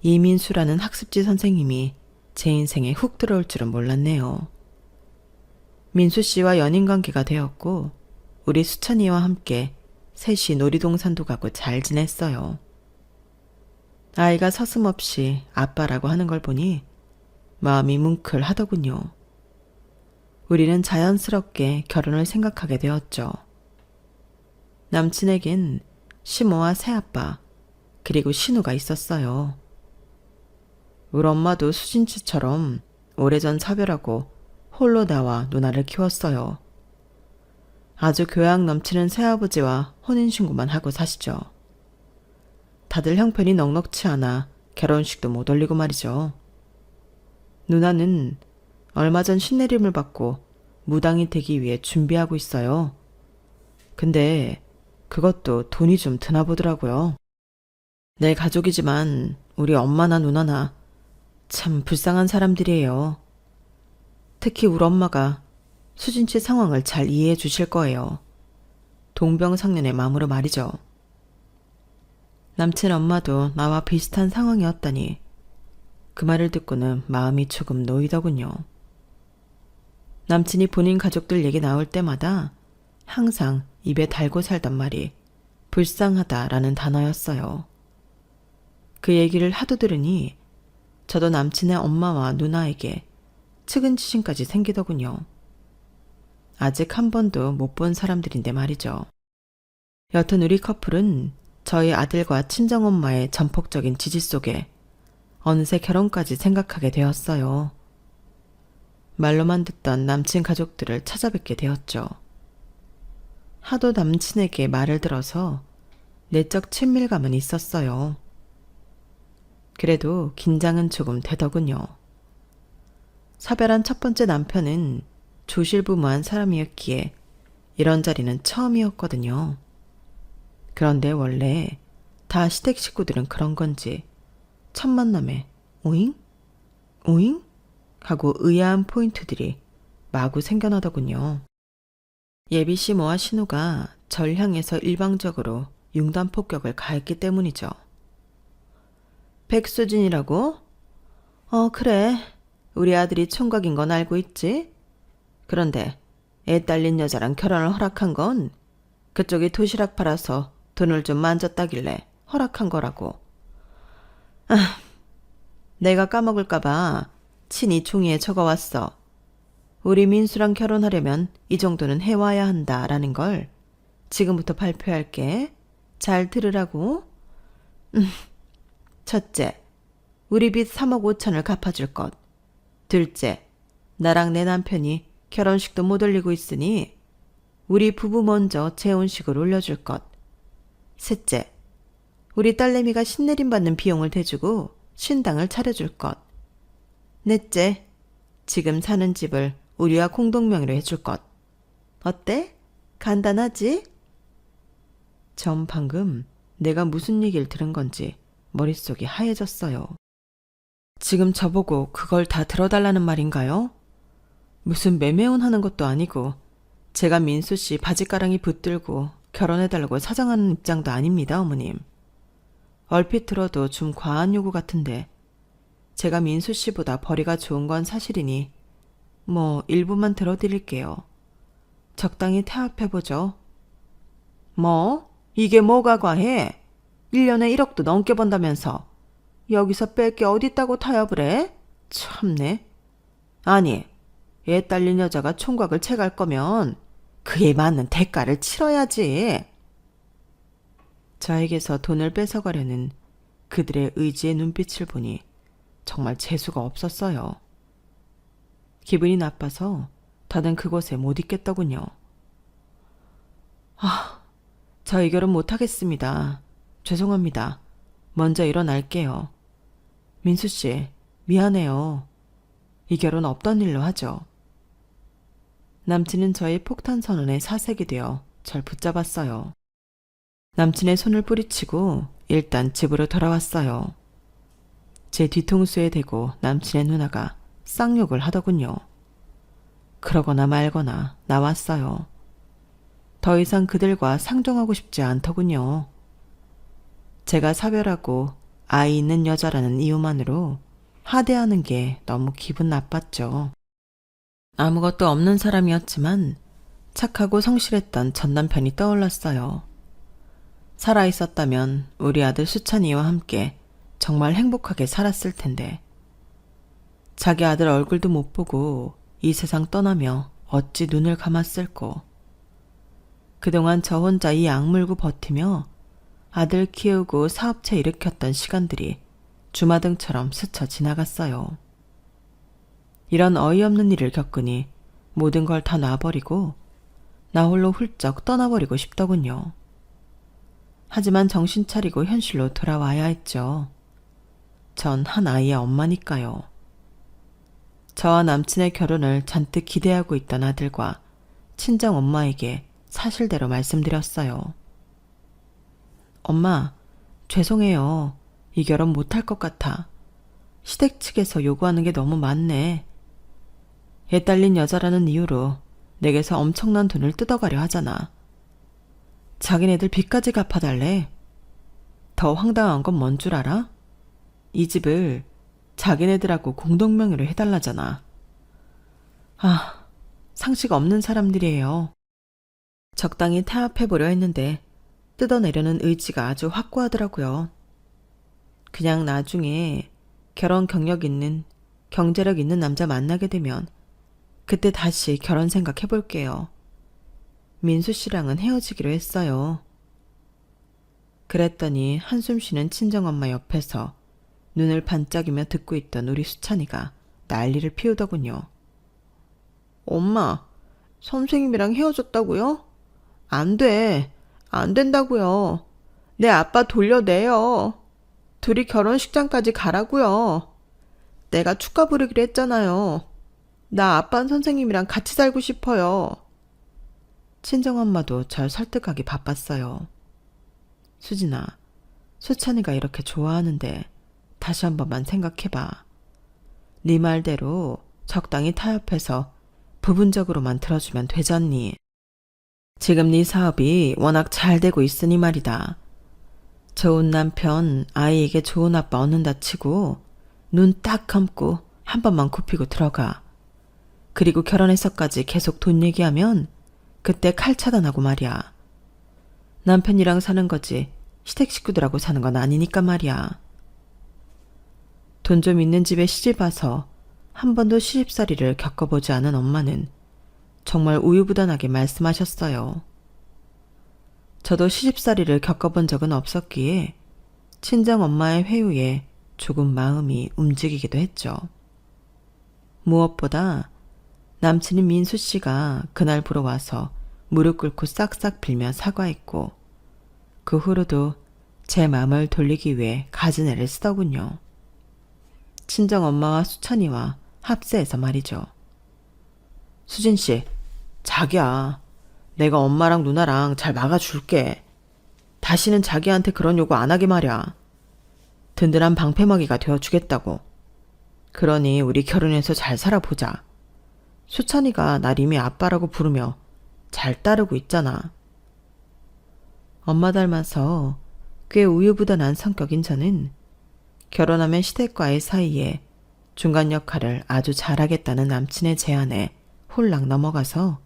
Speaker 1: 이민수라는 학습지 선생님이 제 인생에 훅 들어올 줄은 몰랐네요. 민수 씨와 연인관계가 되었고 우리 수찬이와 함께 셋이 놀이동산도 가고 잘 지냈어요. 아이가 서슴없이 아빠라고 하는 걸 보니 마음이 뭉클하더군요. 우리는 자연스럽게 결혼을 생각하게 되었죠. 남친에겐 시모와 새아빠 그리고 신우가 있었어요. 우리 엄마도 수진씨처럼 오래전 사별하고 홀로 나와 누나를 키웠어요. 아주 교양 넘치는 새아버지와 혼인신고만 하고 사시죠. 다들 형편이 넉넉치 않아 결혼식도 못 올리고 말이죠. 누나는 얼마 전 신내림을 받고 무당이 되기 위해 준비하고 있어요. 근데 그것도 돈이 좀 드나 보더라고요. 내 가족이지만 우리 엄마나 누나나 참 불쌍한 사람들이에요. 특히 우리 엄마가 수진 씨 상황을 잘 이해해 주실 거예요. 동병상련의 마음으로 말이죠. 남친 엄마도 나와 비슷한 상황이었다니 그 말을 듣고는 마음이 조금 놓이더군요. 남친이 본인 가족들 얘기 나올 때마다 항상 입에 달고 살던 말이 불쌍하다라는 단어였어요. 그 얘기를 하도 들으니 저도 남친의 엄마와 누나에게 측은지심까지 생기더군요. 아직 한 번도 못 본 사람들인데 말이죠. 여튼 우리 커플은 저희 아들과 친정엄마의 전폭적인 지지 속에 어느새 결혼까지 생각하게 되었어요. 말로만 듣던 남친 가족들을 찾아뵙게 되었죠. 하도 남친에게 말을 들어서 내적 친밀감은 있었어요. 그래도 긴장은 조금 되더군요. 사별한 첫 번째 남편은 조실부무한 사람이었기에 이런 자리는 처음이었거든요. 그런데 원래 다 시댁 식구들은 그런 건지 첫 만남에 오잉? 오잉? 하고 의아한 포인트들이 마구 생겨나더군요. 예비 시모와 신우가 절 향해서 일방적으로 융단 폭격을 가했기 때문이죠. 백수진이라고? 그래. 우리 아들이 총각인 건 알고 있지? 그런데 애 딸린 여자랑 결혼을 허락한 건 그쪽이 도시락 팔아서 돈을 좀 만졌다길래 허락한 거라고. 내가 까먹을까봐 친히 종이에 적어왔어. 우리 민수랑 결혼하려면 이 정도는 해와야 한다라는 걸 지금부터 발표할게. 잘 들으라고. 첫째, 우리 빚 3억 5천을 갚아줄 것. 둘째, 나랑 내 남편이 결혼식도 못 올리고 있으니 우리 부부 먼저 재혼식을 올려줄 것. 셋째, 우리 딸내미가 신내림 받는 비용을 대주고 신당을 차려줄 것. 넷째, 지금 사는 집을 우리와 공동명의로 해줄 것. 어때? 간단하지? 전 방금 내가 무슨 얘기를 들은 건지 머릿속이 하얘졌어요. 지금 저보고 그걸 다 들어달라는 말인가요? 무슨 매매운 하는 것도 아니고 제가 민수 씨 바지가랑이 붙들고 결혼해달라고 사정하는 입장도 아닙니다, 어머님. 얼핏 들어도 좀 과한 요구 같은데 제가 민수 씨보다 벌이가 좋은 건 사실이니 뭐 일부만 들어드릴게요. 적당히 태합해보죠. 뭐? 이게 뭐가 과해? 1년에 1억도 넘게 번다면서 여기서 뺄 게 어딨다고 타협을 해? 참네. 아니, 애 딸린 여자가 총각을 채갈 거면 그에 맞는 대가를 치러야지. 저에게서 돈을 뺏어가려는 그들의 의지의 눈빛을 보니 정말 재수가 없었어요. 기분이 나빠서 더는 그곳에 못 있겠더군요. 저 이 결혼 못하겠습니다. 죄송합니다. 먼저 일어날게요. 민수 씨, 미안해요. 이 결혼 없던 일로 하죠. 남친은 저의 폭탄 선언에 사색이 되어 절 붙잡았어요. 남친의 손을 뿌리치고 일단 집으로 돌아왔어요. 제 뒤통수에 대고 남친의 누나가 쌍욕을 하더군요. 그러거나 말거나 나왔어요. 더 이상 그들과 상종하고 싶지 않더군요. 제가 사별하고 아이 있는 여자라는 이유만으로 하대하는 게 너무 기분 나빴죠. 아무것도 없는 사람이었지만 착하고 성실했던 전 남편이 떠올랐어요. 살아있었다면 우리 아들 수찬이와 함께 정말 행복하게 살았을 텐데 자기 아들 얼굴도 못 보고 이 세상 떠나며 어찌 눈을 감았을꼬. 그동안 저 혼자 이 악물고 버티며 아들 키우고 사업체 일으켰던 시간들이 주마등처럼 스쳐 지나갔어요. 이런 어이없는 일을 겪으니 모든 걸 다 놔버리고 나 홀로 훌쩍 떠나버리고 싶더군요. 하지만 정신 차리고 현실로 돌아와야 했죠. 전 한 아이의 엄마니까요. 저와 남친의 결혼을 잔뜩 기대하고 있던 아들과 친정 엄마에게 사실대로 말씀드렸어요. 엄마, 죄송해요. 이 결혼 못할 것 같아. 시댁 측에서 요구하는 게 너무 많네. 애 딸린 여자라는 이유로 내게서 엄청난 돈을 뜯어가려 하잖아. 자기네들 빚까지 갚아달래. 더 황당한 건 뭔 줄 알아? 이 집을 자기네들하고 공동명의로 해달라잖아. 상식 없는 사람들이에요. 적당히 타협해보려 했는데 뜯어내려는 의지가 아주 확고하더라고요. 그냥 나중에 결혼 경력 있는, 경제력 있는 남자 만나게 되면 그때 다시 결혼 생각해볼게요. 민수 씨랑은 헤어지기로 했어요. 그랬더니 한숨 쉬는 친정엄마 옆에서 눈을 반짝이며 듣고 있던 우리 수찬이가 난리를 피우더군요. 엄마, 선생님이랑 헤어졌다고요? 안 돼. 안 된다고요. 내 아빠 돌려내요. 둘이 결혼식장까지 가라고요. 내가 축가 부르기로 했잖아요. 나 아빠 선생님이랑 같이 살고 싶어요. 친정엄마도 절 설득하기 바빴어요. 수진아, 수찬이가 이렇게 좋아하는데 다시 한 번만 생각해봐. 네 말대로 적당히 타협해서 부분적으로만 들어주면 되잖니. 지금 네 사업이 워낙 잘 되고 있으니 말이다. 좋은 남편, 아이에게 좋은 아빠 얻는다 치고 눈 딱 감고 한 번만 굽히고 들어가. 그리고 결혼해서까지 계속 돈 얘기하면 그때 칼 차단하고 말이야. 남편이랑 사는 거지 시댁 식구들하고 사는 건 아니니까 말이야. 돈 좀 있는 집에 시집 와서 한 번도 시집살이를 겪어보지 않은 엄마는 정말 우유부단하게 말씀하셨어요. 저도 시집살이를 겪어본 적은 없었기에 친정 엄마의 회유에 조금 마음이 움직이기도 했죠. 무엇보다 남친인 민수 씨가 그날 보러 와서 무릎 꿇고 싹싹 빌며 사과했고 그 후로도 제 마음을 돌리기 위해 갖은 애를 쓰더군요. 친정 엄마와 수찬이와 합세해서 말이죠. 수진 씨, 자기야. 내가 엄마랑 누나랑 잘 막아줄게. 다시는 자기한테 그런 요구 안 하게 말이야. 든든한 방패막이가 되어주겠다고. 그러니 우리 결혼해서 잘 살아보자. 수찬이가 날 이미 아빠라고 부르며 잘 따르고 있잖아. 엄마 닮아서 꽤 우유부단한 성격인 저는 결혼하면 시댁과의 사이에 중간 역할을 아주 잘하겠다는 남친의 제안에 홀랑 넘어가서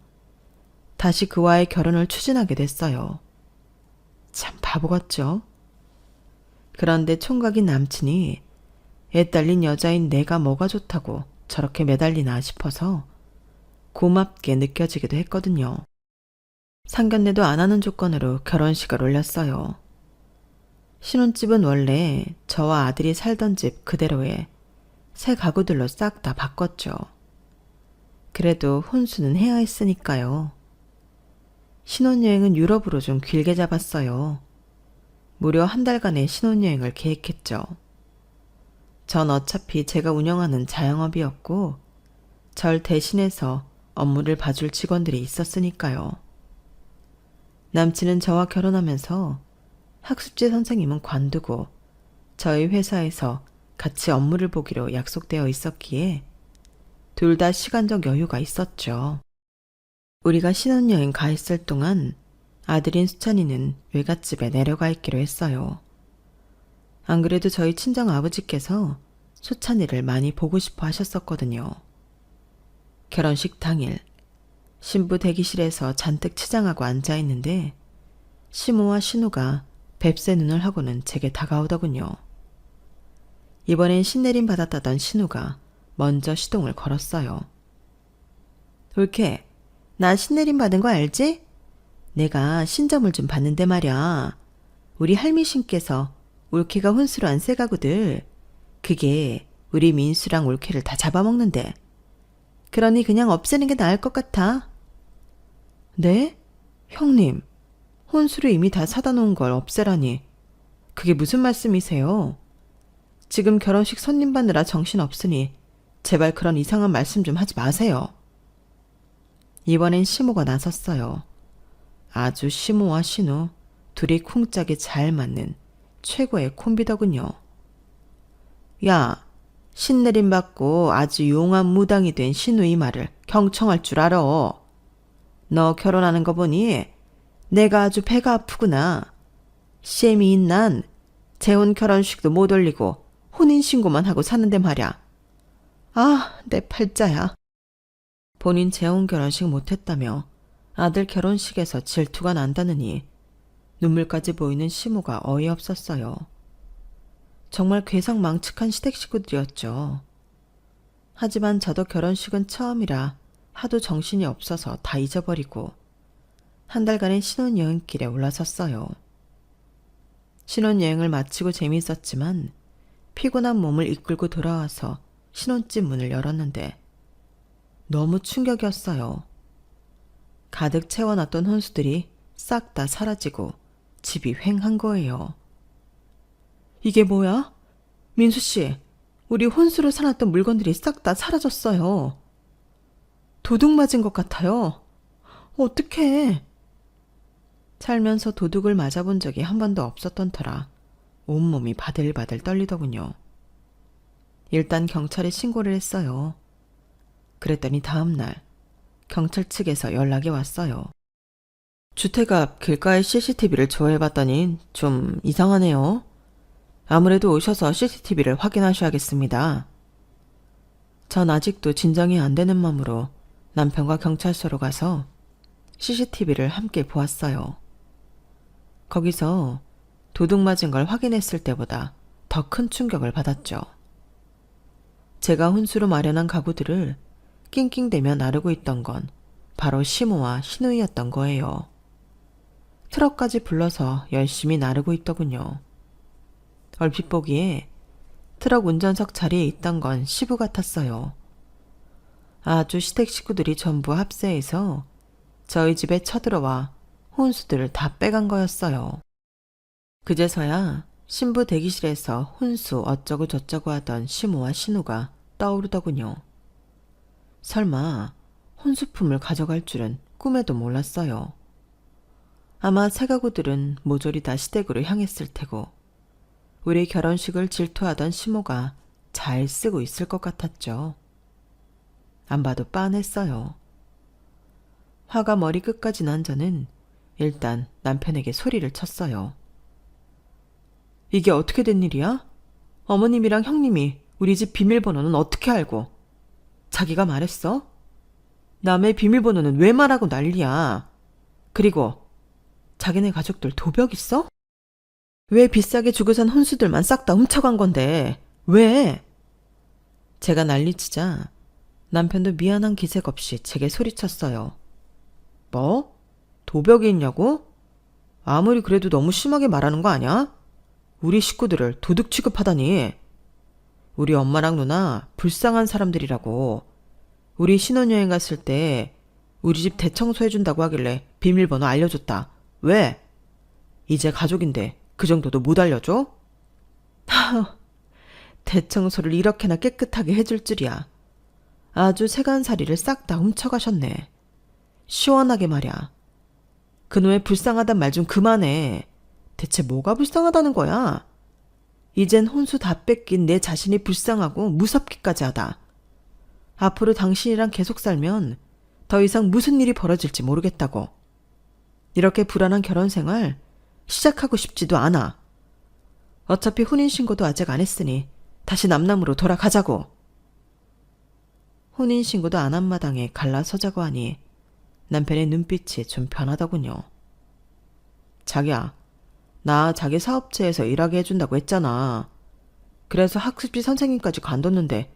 Speaker 1: 다시 그와의 결혼을 추진하게 됐어요. 참 바보 같죠? 그런데 총각인 남친이 애 딸린 여자인 내가 뭐가 좋다고 저렇게 매달리나 싶어서 고맙게 느껴지기도 했거든요. 상견례도 안 하는 조건으로 결혼식을 올렸어요. 신혼집은 원래 저와 아들이 살던 집 그대로에 새 가구들로 싹 다 바꿨죠. 그래도 혼수는 해야 했으니까요. 신혼여행은 유럽으로 좀 길게 잡았어요. 무려 한 달간의 신혼여행을 계획했죠. 전 어차피 제가 운영하는 자영업이었고 절 대신해서 업무를 봐줄 직원들이 있었으니까요. 남친은 저와 결혼하면서 학습지 선생님은 관두고 저희 회사에서 같이 업무를 보기로 약속되어 있었기에 둘 다 시간적 여유가 있었죠. 우리가 신혼여행 가 있을 동안 아들인 수찬이는 외갓집에 내려가 있기로 했어요. 안 그래도 저희 친정 아버지께서 수찬이를 많이 보고 싶어 하셨었거든요. 결혼식 당일 신부 대기실에서 잔뜩 치장하고 앉아있는데 시모와 신우가 뱁새 눈을 하고는 제게 다가오더군요. 이번엔 신내림 받았다던 신우가 먼저 시동을 걸었어요. 올케, 나 신내림 받은 거 알지? 내가 신점을 좀 봤는데 말이야. 우리 할미 신께서 올케가 혼수로 한 새 가구들, 그게 우리 민수랑 올케를 다 잡아먹는데. 그러니 그냥 없애는 게 나을 것 같아. 네? 형님, 혼수를 이미 다 사다 놓은 걸 없애라니. 그게 무슨 말씀이세요? 지금 결혼식 손님 받느라 정신 없으니 제발 그런 이상한 말씀 좀 하지 마세요. 이번엔 시모가 나섰어요. 아주 시모와 신우 둘이 쿵짝이 잘 맞는 최고의 콤비더군요. 야, 신내림 받고 아주 용한 무당이 된 신우 이 말을 경청할 줄 알아. 너 결혼하는 거 보니 내가 아주 배가 아프구나. 셈이인 난 재혼 결혼식도 못 올리고 혼인신고만 하고 사는데 말야. 아, 내 팔자야. 본인 재혼 결혼식 못했다며 아들 결혼식에서 질투가 난다느니 눈물까지 보이는 시모가 어이없었어요. 정말 괴상망측한 시댁 식구들이었죠. 하지만 저도 결혼식은 처음이라 하도 정신이 없어서 다 잊어버리고 한 달간의 신혼여행길에 올라섰어요. 신혼여행을 마치고 재미있었지만 피곤한 몸을 이끌고 돌아와서 신혼집 문을 열었는데 너무 충격이었어요. 가득 채워놨던 혼수들이 싹 다 사라지고 집이 휑한 거예요. 이게 뭐야? 민수씨, 우리 혼수로 사놨던 물건들이 싹 다 사라졌어요. 도둑 맞은 것 같아요. 어떡해. 살면서 도둑을 맞아본 적이 한 번도 없었던 터라 온몸이 바들바들 떨리더군요. 일단 경찰에 신고를 했어요. 그랬더니 다음날 경찰 측에서 연락이 왔어요. 주택 앞 길가의 CCTV를 조회해봤더니 좀 이상하네요. 아무래도 오셔서 CCTV를 확인하셔야겠습니다. 전 아직도 진정이 안 되는 마음으로 남편과 경찰서로 가서 CCTV를 함께 보았어요. 거기서 도둑 맞은 걸 확인했을 때보다 더 큰 충격을 받았죠. 제가 혼수로 마련한 가구들을 낑낑대며 나르고 있던 건 바로 시모와 신우이였던 거예요. 트럭까지 불러서 열심히 나르고 있더군요. 얼핏 보기에 트럭 운전석 자리에 있던 건 시부 같았어요. 아주 시댁 식구들이 전부 합세해서 저희 집에 쳐들어와 혼수들을 다 빼간 거였어요. 그제서야 신부 대기실에서 혼수 어쩌고 저쩌고 하던 시모와 신우가 떠오르더군요. 설마 혼수품을 가져갈 줄은 꿈에도 몰랐어요. 아마 새 가구들은 모조리 다 시댁으로 향했을 테고 우리 결혼식을 질투하던 시모가 잘 쓰고 있을 것 같았죠. 안 봐도 빤했어요. 화가 머리 끝까지 난 저는 일단 남편에게 소리를 쳤어요. 이게 어떻게 된 일이야? 어머님이랑 형님이 우리 집 비밀번호는 어떻게 알고? 자기가 말했어? 남의 비밀번호는 왜 말하고 난리야? 그리고 자기네 가족들 도벽 있어? 왜 비싸게 주고 산 혼수들만 싹 다 훔쳐간 건데? 왜? 제가 난리치자 남편도 미안한 기색 없이 제게 소리쳤어요. 뭐? 도벽이 있냐고? 아무리 그래도 너무 심하게 말하는 거 아니야? 우리 식구들을 도둑 취급하다니. 우리 엄마랑 누나 불쌍한 사람들이라고. 우리 신혼여행 갔을 때 우리 집 대청소해준다고 하길래 비밀번호 알려줬다. 왜? 이제 가족인데 그 정도도 못 알려줘? 대청소를 이렇게나 깨끗하게 해줄 줄이야. 아주 세간살이를 싹 다 훔쳐가셨네. 시원하게 말이야. 그놈의 불쌍하단 말 좀 그만해. 대체 뭐가 불쌍하다는 거야? 이젠 혼수 다 뺏긴 내 자신이 불쌍하고 무섭기까지 하다. 앞으로 당신이랑 계속 살면 더 이상 무슨 일이 벌어질지 모르겠다고. 이렇게 불안한 결혼 생활 시작하고 싶지도 않아. 어차피 혼인신고도 아직 안 했으니 다시 남남으로 돌아가자고. 혼인신고도 안 한 마당에 갈라서자고 하니 남편의 눈빛이 좀 변하더군요. 자기야, 나 자기 사업체에서 일하게 해준다고 했잖아. 그래서 학습지 선생님까지 관뒀는데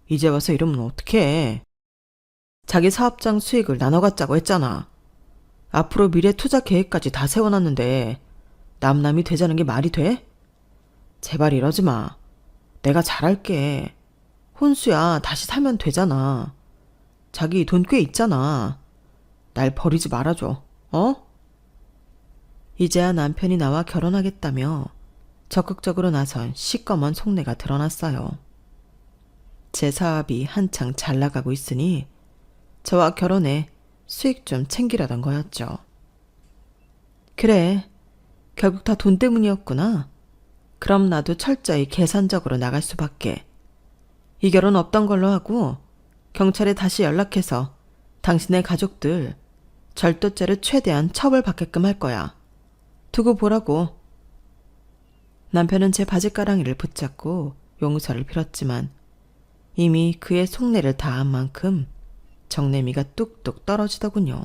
Speaker 1: 이제 와서 이러면 어떡해. 자기 사업장 수익을 나눠 갖자고 했잖아. 앞으로 미래 투자 계획까지 다 세워놨는데 남남이 되자는 게 말이 돼? 제발 이러지 마. 내가 잘할게. 혼수야 다시 사면 되잖아. 자기 돈 꽤 있잖아. 날 버리지 말아줘. 어? 이제야 남편이 나와 결혼하겠다며 적극적으로 나선 시꺼먼 속내가 드러났어요. 제 사업이 한창 잘 나가고 있으니 저와 결혼해 수익 좀 챙기려던 거였죠. 그래, 결국 다 돈 때문이었구나. 그럼 나도 철저히 계산적으로 나갈 수밖에. 이 결혼 없던 걸로 하고 경찰에 다시 연락해서 당신의 가족들 절도죄를 최대한 처벌받게끔 할 거야. 두고 보라고. 남편은 제 바지가랑이를 붙잡고 용서를 빌었지만 이미 그의 속내를 다한 만큼 정내미가 뚝뚝 떨어지더군요.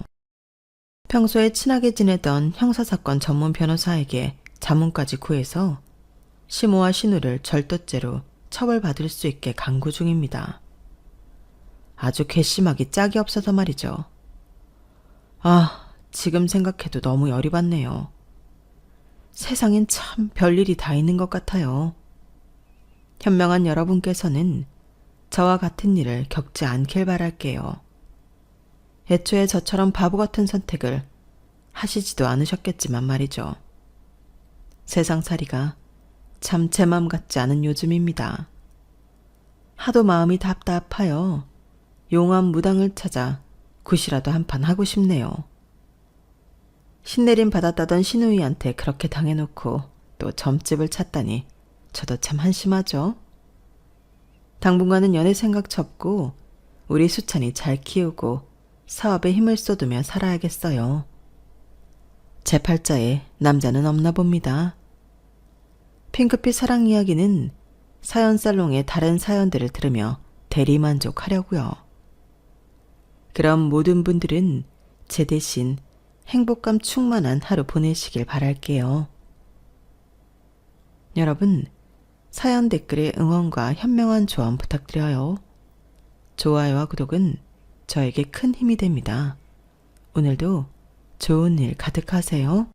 Speaker 1: 평소에 친하게 지내던 형사사건 전문 변호사에게 자문까지 구해서 시모와 신우를 절도죄로 처벌받을 수 있게 강구 중입니다. 아주 괘씸하기 짝이 없어서 말이죠. 아, 지금 생각해도 너무 열이 받네요. 세상엔 참 별일이 다 있는 것 같아요. 현명한 여러분께서는 저와 같은 일을 겪지 않길 바랄게요. 애초에 저처럼 바보 같은 선택을 하시지도 않으셨겠지만 말이죠. 세상살이가 참 제 맘 같지 않은 요즘입니다. 하도 마음이 답답하여 용암 무당을 찾아 굿이라도 한판 하고 싶네요. 신내림 받았다던 신우이한테 그렇게 당해놓고 또 점집을 찾다니 저도 참 한심하죠. 당분간은 연애 생각 접고 우리 수찬이 잘 키우고 사업에 힘을 쏟으며 살아야겠어요. 제 팔자에 남자는 없나 봅니다. 핑크빛 사랑 이야기는 사연살롱의 다른 사연들을 들으며 대리만족하려고요. 그럼 모든 분들은 제 대신 행복감 충만한 하루 보내시길 바랄게요. 여러분, 사연 댓글에 응원과 현명한 조언 부탁드려요. 좋아요와 구독은 저에게 큰 힘이 됩니다. 오늘도 좋은 일 가득하세요.